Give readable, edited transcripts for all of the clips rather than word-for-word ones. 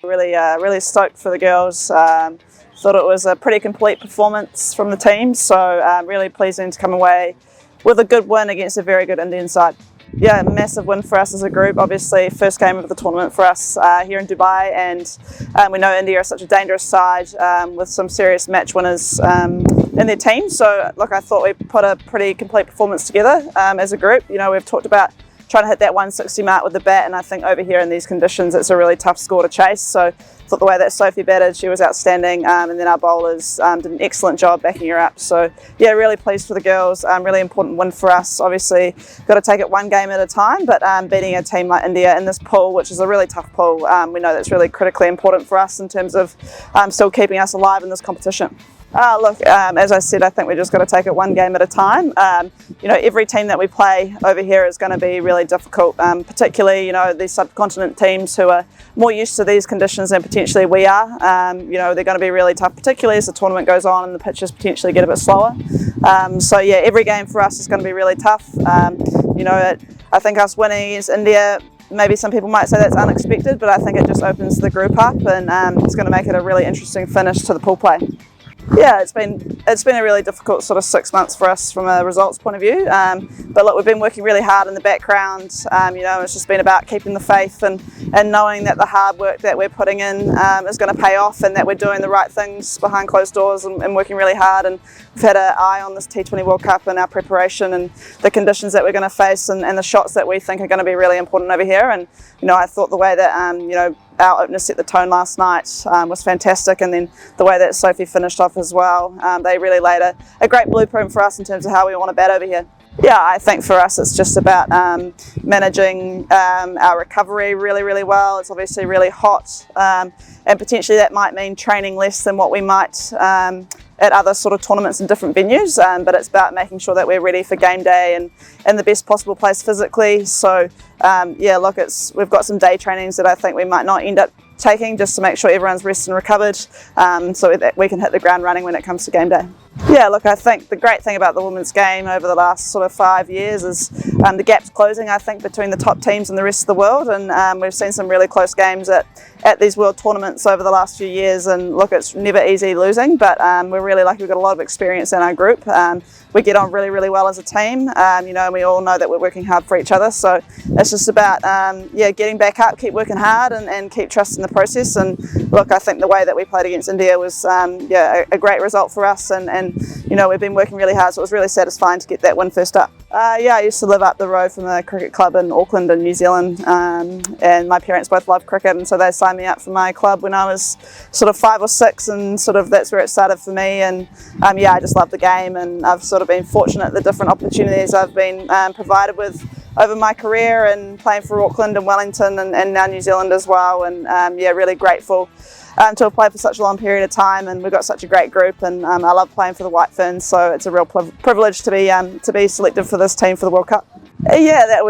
Really stoked for the girls. Thought it was a pretty complete performance from the team, so really pleasing to come away with a good win against a very good Indian side. Yeah, massive win for us as a group. Obviously, first game of the tournament for us here in Dubai, and we know India are such a dangerous side with some serious match winners in their team. So, look, I thought we put a pretty complete performance together as a group. You know, we've talked about trying to hit that 160 mark with the bat, and I think over here in these conditions it's a really tough score to chase. So I thought the way that Sophie batted, she was outstanding, and then our bowlers did an excellent job backing her up. So yeah, really pleased for the girls. Really important win for us. Obviously got to take it one game at a time, but beating a team like India in this pool, which is a really tough pool, we know that's really critically important for us in terms of still keeping us alive in this competition. Look, as I said, I think we just got to take it one game at a time. You know, every team that we play over here is going to be really difficult, particularly, you know, these subcontinent teams who are more used to these conditions than potentially we are. You know, they're going to be really tough, particularly as the tournament goes on and the pitches potentially get a bit slower. So yeah, every game for us is going to be really tough. You know, I think us winning against India, maybe some people might say that's unexpected, but I think it just opens the group up, and it's going to make it a really interesting finish to the pool play. Yeah, it's been a really difficult sort of 6 months for us from a results point of view. But look, we've been working really hard in the background. You know, it's just been about keeping the faith and knowing that the hard work that we're putting in is going to pay off, and that we're doing the right things behind closed doors and working really hard. And we've had an eye on this T20 World Cup and our preparation and the conditions that we're going to face and the shots that we think are going to be really important over here. And you know, I thought the way that you know, our opener set the tone last night was fantastic, and then the way that Sophie finished off as well, they really laid a great blueprint for us in terms of how we want to bat over here. Yeah, I think for us it's just about managing our recovery really well. It's obviously really hot, and potentially that might mean training less than what we might at other sort of tournaments in different venues, but it's about making sure that we're ready for game day and in the best possible place physically. So yeah, look, we've got some day trainings that I think we might not end up taking, just to make sure everyone's rested and recovered, so that we can hit the ground running when it comes to game day. Yeah, look, I think the great thing about the women's game over the last sort of 5 years is the gap's closing, I think, between the top teams and the rest of the world, and we've seen some really close games at these world tournaments over the last few years. And look, it's never easy losing, but we're really lucky. We've got a lot of experience in our group. We get on really well as a team, you know, and we all know that we're working hard for each other. So it's just about yeah, getting back up, keep working hard, and keep trusting the process. And look, I think the way that we played against India was yeah, a great result for us, and you know, we've been working really hard, so it was really satisfying to get that win first up. Yeah, I used to live up the road from a cricket club in Auckland in New Zealand, and my parents both love cricket, and so they signed me up for my club when I was sort of 5 or 6, and sort of that's where it started for me. And yeah, I just love the game, and I've sort of been fortunate the different opportunities I've been provided with over my career, and playing for Auckland and Wellington and now New Zealand as well. And yeah, really grateful to have played for such a long period of time, and we've got such a great group, and I love playing for the White Ferns, so it's a real privilege to be selected for this team for the World Cup. Yeah, that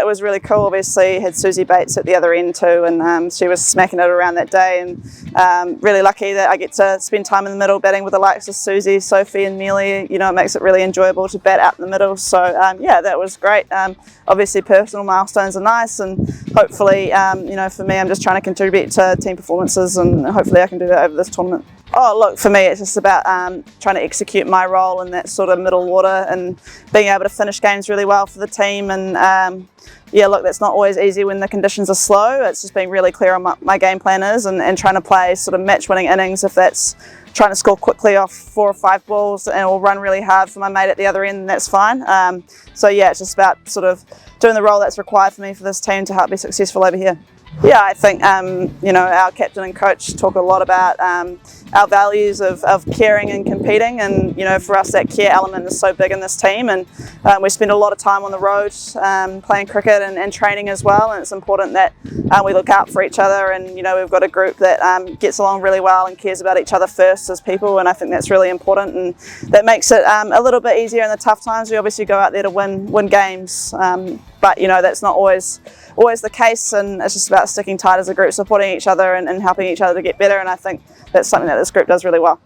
was really cool. Obviously had Susie Bates at the other end too, and she was smacking it around that day, and really lucky that I get to spend time in the middle batting with the likes of Susie, Sophie and Mealy. You know, it makes it really enjoyable to bat out in the middle. So yeah, that was great. Obviously personal milestones are nice, and hopefully you know, for me, I'm just trying to contribute to team performances, and hopefully I can do that over this tournament. Oh, look, for me it's just about trying to execute my role in that sort of middle order and being able to finish games really well for the team. And yeah, look, that's not always easy when the conditions are slow. It's just being really clear on what my game plan is, and trying to play sort of match-winning innings. If that's trying to score quickly off 4 or 5 balls and will run really hard for my mate at the other end, that's fine. So yeah, it's just about sort of doing the role that's required for me for this team to help be successful over here. Yeah, I think you know, our captain and coach talk a lot about our values of caring and competing, and you know, for us that care element is so big in this team, and we spend a lot of time on the road playing cricket and training as well, and it's important that we look out for each other. And you know, we've got a group that gets along really well and cares about each other first as people, and I think that's really important, and that makes it a little bit easier in the tough times. We obviously go out there to win games, but you know, that's not always the case, and it's just about sticking tight as a group, supporting each other and helping each other to get better. And I think that's something that this group does really well.